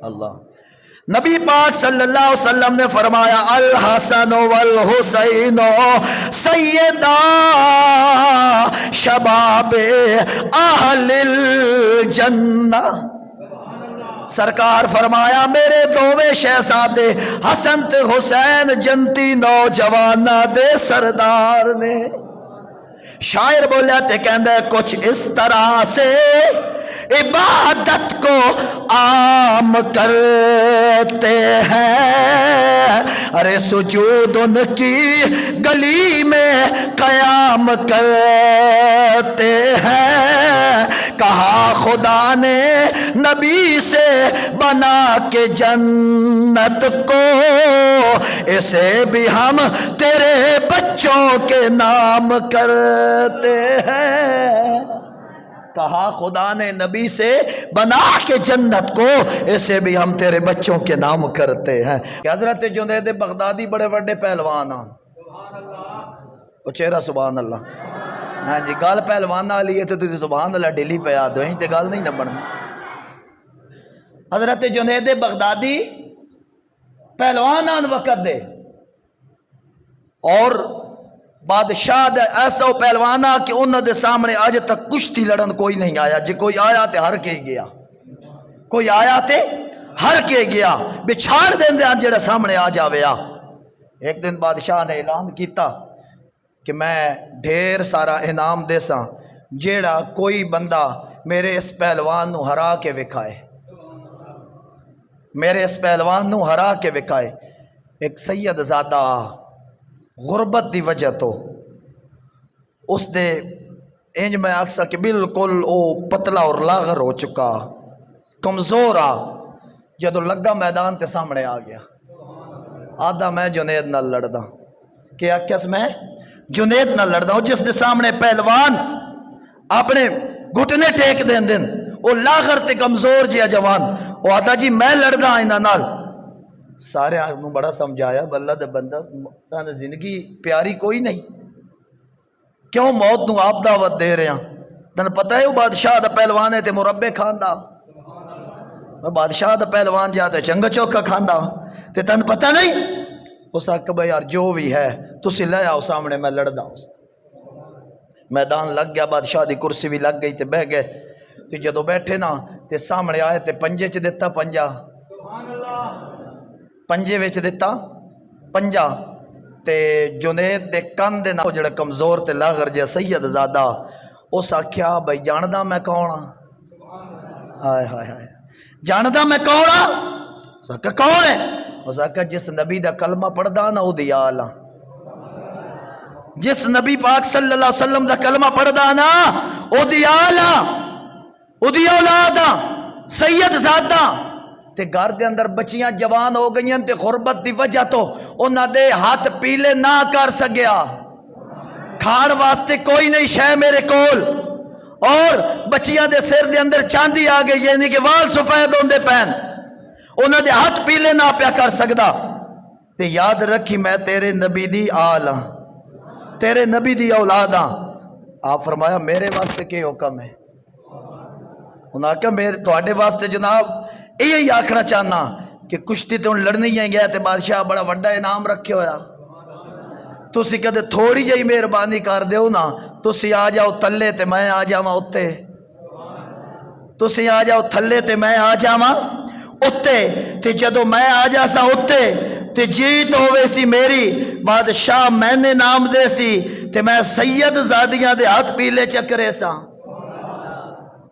اللہ نبی پاک صلی اللہ علیہ وسلم نے فرمایا الحسن والحسین سیدا شباب اہل الجنہ۔ سرکار فرمایا میرے دوویں شہزادے حسن تے حسین جنتی نوجواناں دے سردار نے۔ شاعر بولیا تے کہندا کچھ اس طرح سے عبادت کو عام کرتے ہیں، ارے سجود ان کی گلی میں قیام کرتے ہیں۔ کہا خدا نے نبی سے بنا کے جنت کو، اسے بھی ہم تیرے بچوں کے نام کرتے ہیں۔ کہا خدا نے نبی سے بنا کے جنت کو، اسے بھی ہم تیرے بچوں کے نام کرتے ہیں۔ کہ حضرت جنید بغدادی بڑے بڑے پہلوان ہیں، وہ چہرہ سبحان اللہ۔ ہاں جی گل پہلوان والی ہے تو تجھے سبحان اللہ ڈیلی پہ یاد ہوئی تے گل نہیں نہ بننی۔ حضرت جنید بغدادی پہلوان آن وقت دے اور بادشاہ دے ایسا پہلوانا کہ انہوں دے سامنے آج تک کشتی لڑن کوئی نہیں آیا، جی کوئی آیا تے ہر کے گیا، کوئی آیا تے ہر کے گیا، بچھاڑ دیں دے جڑا سامنے آ جاویا۔ ایک دن بادشاہ نے اعلان کیتا کہ میں ڈھیر سارا انعام دے ساں جیڑا کوئی بندہ میرے اس پہلوان نو ہرا کے وکھائے، میرے اس پہلوان نو ہرا کے وکھائے۔ ایک سید زادہ غربت دی وجہ تو اس دے انج میں آکسا کہ بالکل او پتلا اور لاغر ہو چکا، کمزور آ، جدو لگا میدان تے سامنے آ گیا۔ آدھا میں جنید نہ لڑدا، کیا کس میں جنید نہ لڑدا ہوں، جس دے سامنے پہلوان اپنے گھٹنے ٹیک دین دن، وہ لاغر تے کمزور جیا جوان، وہ آدھا جی میں لڑدا انہاں نال۔ سارے آنوں بڑا سمجھایا بلہ دے بندہ تانے زندگی پیاری کوئی نہیں، کیوں موت نو آپ دعوت دے رہے ہیں؟ تانے پتہ ہے وہ بادشاہ دا پہلوان ہے تے مربے کھاندا، بادشاہ دا پہلوان جاتے چنگا چوکا کھاندا تے تانے پتہ نہیں؟ اس آکھا بھئی یار جو بھی ہے تسی لے آؤ سامنے میں لڑ دا ہوں۔ میدان لگ گیا، بادشاہ دی کرسی بھی لگ گئی تے بہ گئے تے جدو بیٹھے نا تے سامنے آئے تے پنجے چ دیتا پنجا، پنجے ویچ دیتا پنجا تے جنید دے کان دے نا جڑا کمزور تے لاغر جا سید زادہ اس آکھیا بھئی جاندہ میں کون ہاں؟ آئے ہائے ہائے جاندہ میں کون ہاں؟ اس آکھا کون ہے؟ اس آکھا جس نبی دا کلمہ پڑھدا نا او دی آلہ، جس نبی پاک صلی اللہ علیہ وسلم دا کلمہ پڑھدا نا او دی آلہ، او دی اولادہ سید زادہ تے گھر دے اندر بچیاں جوان ہو گئیں تے غربت دی وجہ تو انہاں دے ہاتھ پیلے نہ کر سکیا، کھان واسطے کوئی نہیں شے میرے کول، اور بچیاں دے سر دے اندر چاندی آ گئی، یعنی کہ وال سفید ہوندے پین، انہاں دے ہاتھ پیلے نہ پیا کر سکدا۔ تے یاد رکھی میں تیرے نبی دی آل ہاں، تیرے نبی دی اولاد ہاں۔ آپ فرمایا میرے واسطے کے حکم ہے؟ انہاں کہا میرے تواڈے واسطے جناب یہی آکھنا چاہنا کہ کشتی تو لڑنی جائیں گیا تے بادشاہ بڑا وڈا انعام رکھے ہویا، تسی کہتے تھوڑی جائی مہربانی کر دیو نا، تسی آ جاؤ تھلے تے میں آ جاواں اتے، تسی آ جاؤ تھلے تے میں آ جاواں اتے، تے جدو میں آ جاسا اتے تے جیت ہوئے سی میری، بادشاہ میں نے نام دے سی تے میں سید زادیاں دے ہاتھ پیلے چکرے سا،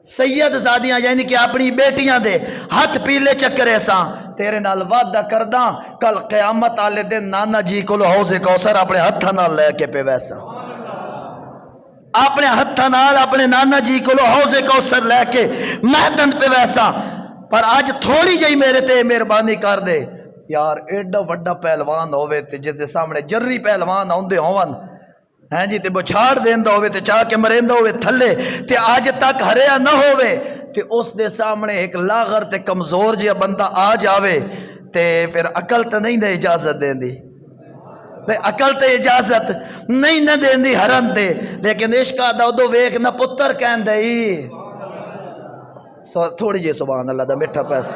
سید زادیاں یعنی کہ اپنی بیٹیاں دے ہاتھ پیلے چکرے سا۔ تیرے نال وعدہ کرداں کل قیامت آلے دن نانا جی کو حوض کوثر اپنے ہتھاں نال لے کے پہ ویسا، اپنے ہتھاں نال اپنے نانا جی کو حوض کوثر لے کے میدان پہ ویسا۔ پر آج تھوڑی جائی میرے تے مہربانی کر دے یار، ایڈا وڈا پہلوان ہوئے تے جس دے سامنے جری پہلوان ہوندے ہون ہیں جی تے بچھاڑ دیندہ ہوئے تے چاہ کے مریندہ ہوئے تھلے تے آج تک ہریا نہ ہوئے تے اس دے سامنے ایک لاغر تے کمزور جیا بندہ آ جاوے تے پھر عقل تے نہیں دے اجازت دین دی، عقل تے اجازت نہیں نہ دین دی حرم تے، لیکن عشقہ دا دو ویک نہ پتر کہن دے تھوڑی جی سبحان اللہ دا مٹھا پیسہ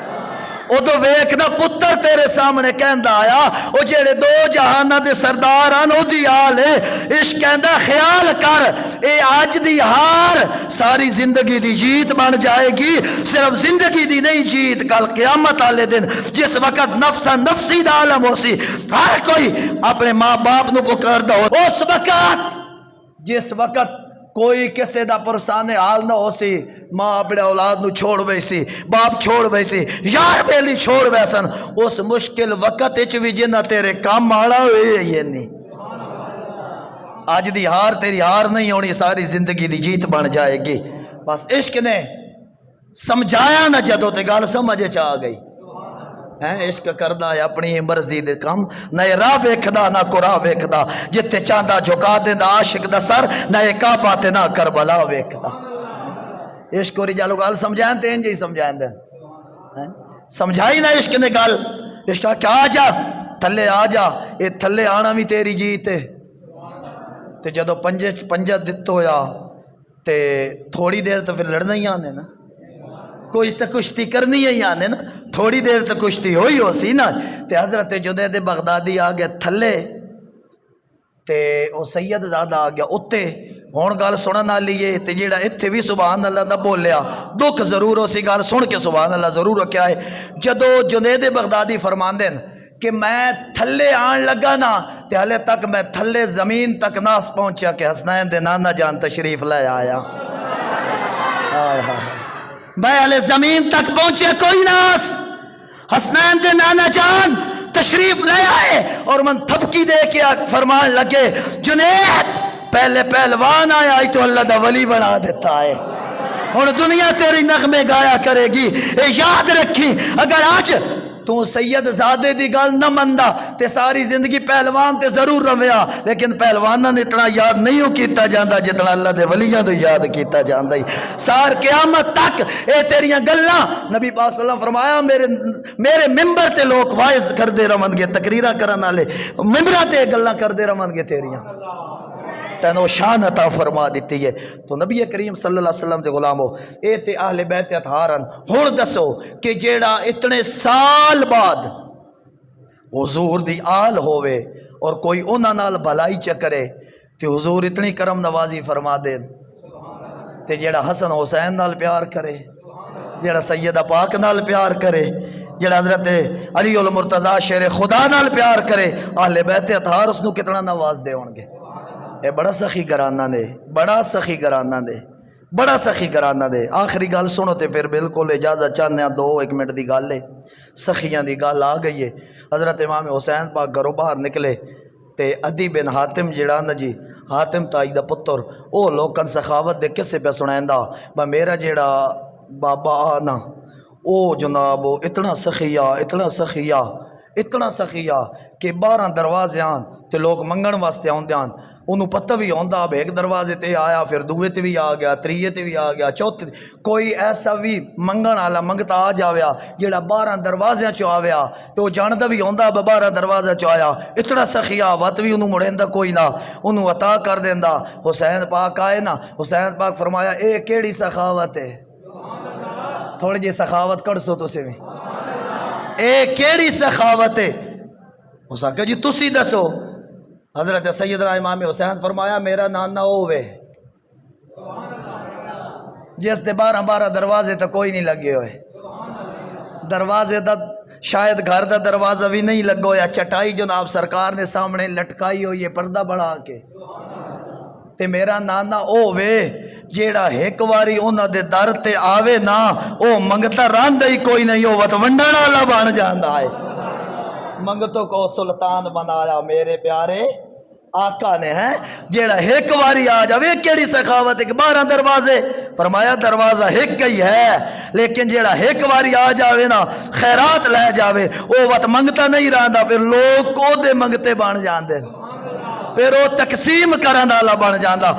ادو ویکھدا پتر تیرے سامنے کہندا آیا او جڑے دو جہاناں دے سردار ہن او دی آل ہے عشق کہندا خیال کر اے اج دی ہار ساری زندگی دی جیت بن جائے گی صرف زندگی دی نہیں جیت کل قیامت والے دن جس وقت نفسا نفسی دا عالم ہو سی ہر کوئی اپنے ماں باپ نو پکاردا ہو اس وقت جس وقت کوئی کسے دا پرسان حال نہ ہو سی ماں اپنے اولاد نو چھوڑ وے سی باپ چھوڑ وے سی یار بیلی چھوڑ وے سن اس مشکل وقت اچ بھی جنہ تیرے کام آڑا ہوئے یہ نہیں آج دی ہار تیری ہار نہیں ہونی ساری زندگی دی جیت بن جائے گی بس عشق نے سمجھایا نہ جدو تے گال سمجھے چاہ گئی عشق کردا ہے اپنی مرضی دے کم نہ راہ ویکھدا نہ قرآن ویکھدا جتے چاہندا جھکا دیندا عاشق دا سر نہ کعبہ تے نہ کربلا ویکھدا عشق اور جالو گل سمجھائیں تے انج ہی سمجھائیں دے سمجھائی نہ عشق نے گل عشق کیا آ جا تھلے آ جا اے تھلے آنا بھی تیری جیت ہے تے جدو پنجہ دت ہویا تے تھوڑی دیر تو پھر لڑنا ہی آنے نا کوئی تو کشتی کرنی ہی آنے نا تھوڑی دیر تو کشتی ہوئی ہو سی نا تے حضرت جنید بغدادی آ گیا تھلے تے او سید زادہ آ گیا اتے ہون گال سنن والی ہے تے جیڑا ایتھے بھی سبحان اللہ دا بولیا دکھ ضرور ہو سی گال سن کے سبحان اللہ ضرور رکھیا ہے جدو جنید بغدادی فرماندے کہ میں تھلے آن لگا نا تے ہلے تک میں تھلے زمین تک ناس پہنچیا کہ حسنین دے نانا جان تشریف لے آیا میں ہلے زمین تک پہنچے کوئی ناس حسنین دے نانا جان تشریف لے آئے اور من تھپکی دے کے فرمان لگے جنید پہلے پہلوان آیا ہی تو اللہ دا ولی بنا دیتا ہے اور دنیا تیری نغمے گایا کرے گی اے یاد رکھی اگر آج تو سید زادے دی گل نہ مندا تے ساری زندگی پہلوان تے ضرور رویا لیکن پہلوانہ نے اتنا یاد نہیں ہو کیتا جاندہ جتنا اللہ دے ولیاں تو یاد کیتا جاندہ ہی سار قیامت تک اے تیریاں گلنا نبی پاک صلی اللہ علیہ وسلم فرمایا میرے ممبر تے لوگ وائز کر دے رمند گے تقریرہ کرنا لے ممبرہ تے گلنا کر دے رمند گے تیریاں تینو شان عطا فرما دیتی ہے تو نبی کریم صلی اللہ علیہ وسلم دے غلام ہو اے تے اہل بیت اطہارن ہون دسو کہ جیڑا اتنے سال بعد حضور دی آل ہوئے اور کوئی انہاں نال بھلائی چکرے تے حضور اتنی کرم نوازی فرما دے تے جیڑا حسن حسین نال پیار کرے جیڑا سیدہ پاک نال پیار کرے جیڑا حضرت علی المرتضی شیر خدا نال پیار کرے اہل بیت اطہار اس نو کتنا نواز دے ہونگے اے بڑا سخی گرانہ دے بڑا سخی گرانہ دے بڑا سخی گرانہ دے آخری گل سنو تے پھر بالکل اجازت چاہنے ہیں 2-1 منٹ دی گل ہے سخیاں دی گل آ گئی ہے حضرت امام حسین پاک گھروں باہر نکلے تے عدی بن حاتم جڑا نا جی حاتم تائی دا پتر او لوکن سخاوت دے کسے پہ سنائندہ با میرا جڑا بابا آنا او جناب اتنا سخیہ کہ 12 دروازے آن تے لوگ منگن واسطے آن دیان انہوں پتہ بھی ہوندہ اب ایک دروازے تے آیا پھر دوے تے بھی آ گیا تریے تے بھی آ گیا چوتھے کوئی ایسا بھی منگن آلا منگتا آ جاویا جیڑا 12 دروازے چو آویا تو جاندہ بھی ہوندہ اب 12 دروازے چو آیا اتنا سخیہ وقت بھی انہوں مڑیندہ کوئی نہ انہوں عطا کر دیندہ حسین پاک آئے نا حسین پاک فرمایا اے کیڑی سخاوت ہے تھوڑی جی سخاوت کر سو تو سے میں اے کیڑی سخاوت ہے اس آگے جی تسی دسو حضرت سیدنا امام حسین فرمایا میرا نانا ہوئے جس دے 12 دروازے تو کوئی نہیں لگے ہوئے دروازے دا شاید گھر دا دروازہ بھی نہیں لگو یا چٹائی جناب سرکار نے سامنے لٹکائی ہوئی ہے پردہ بڑھا کے تے میرا نانا ہوئے جیڑا ایک واری انہاں دے در تے آوے نا او منگتا راندہ ہی کوئی نہیں ہو تو ونڈانا اللہ بان جاندہ ہے منگتوں کو سلطان بنایا میرے پیارے آقا نے ہے جیڑا ایک واری آ جاوے کیڑی سخاوت ہے کہ 12 دروازے فرمایا دروازہ ایک ہی ہے لیکن جیڑا ایک واری آ جاوے نا خیرات لے جاوے او وقت منگتا نہیں رہندا پھر لوگ کو دے منگتے بن جاندے پھر وہ تقسیم کرن والا بن جاندہ